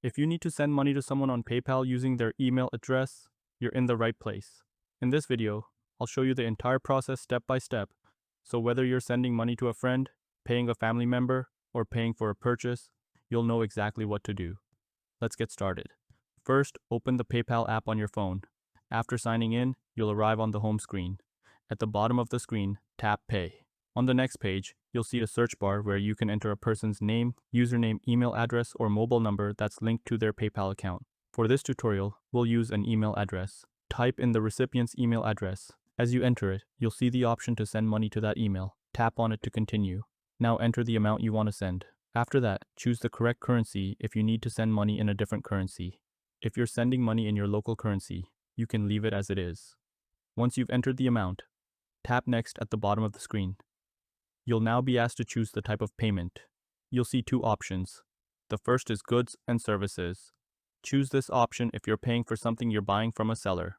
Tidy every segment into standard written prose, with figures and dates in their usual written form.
If you need to send money to someone on PayPal using their email address, you're in the right place. In this video, I'll show you the entire process step by step, so whether you're sending money to a friend, paying a family member, or paying for a purchase, you'll know exactly what to do. Let's get started. First, open the PayPal app on your phone. After signing in, you'll arrive on the home screen. At the bottom of the screen, tap Pay. On the next page, you'll see a search bar where you can enter a person's name, username, email address, or mobile number that's linked to their PayPal account. For this tutorial, we'll use an email address. Type in the recipient's email address. As you enter it, you'll see the option to send money to that email. Tap on it to continue. Now enter the amount you want to send. After that, choose the correct currency if you need to send money in a different currency. If you're sending money in your local currency, you can leave it as it is. Once you've entered the amount, tap Next at the bottom of the screen. You'll now be asked to choose the type of payment. You'll see two options. The first is Goods and Services. Choose this option if you're paying for something you're buying from a seller.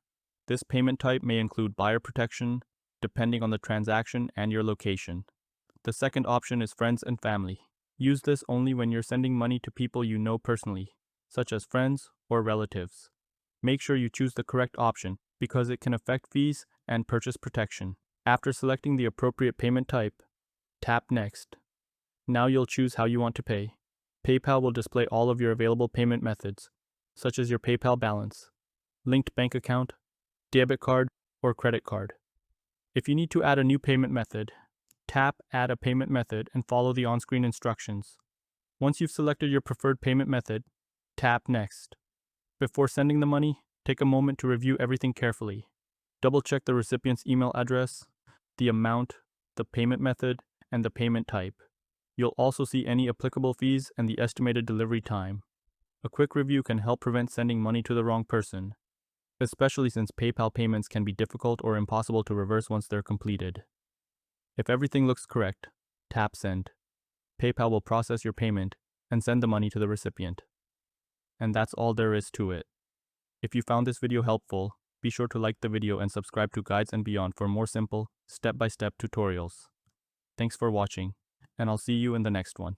This payment type may include buyer protection, depending on the transaction and your location. The second option is Friends and Family. Use this only when you're sending money to people you know personally, such as friends or relatives. Make sure you choose the correct option because it can affect fees and purchase protection. After selecting the appropriate payment type, tap Next. Now you'll choose how you want to pay. PayPal will display all of your available payment methods, such as your PayPal balance, linked bank account, debit card, or credit card. If you need to add a new payment method, tap Add a Payment Method and follow the on-screen instructions. Once you've selected your preferred payment method, tap Next. Before sending the money, take a moment to review everything carefully. Double-check the recipient's email address, the amount, the payment method, and the payment type. You'll also see any applicable fees and the estimated delivery time. A quick review can help prevent sending money to the wrong person, especially since PayPal payments can be difficult or impossible to reverse once they're completed. If everything looks correct, tap Send. PayPal will process your payment and send the money to the recipient. And that's all there is to it. If you found this video helpful, be sure to like the video and subscribe to Guides and Beyond for more simple, step-by-step tutorials. Thanks for watching, and I'll see you in the next one.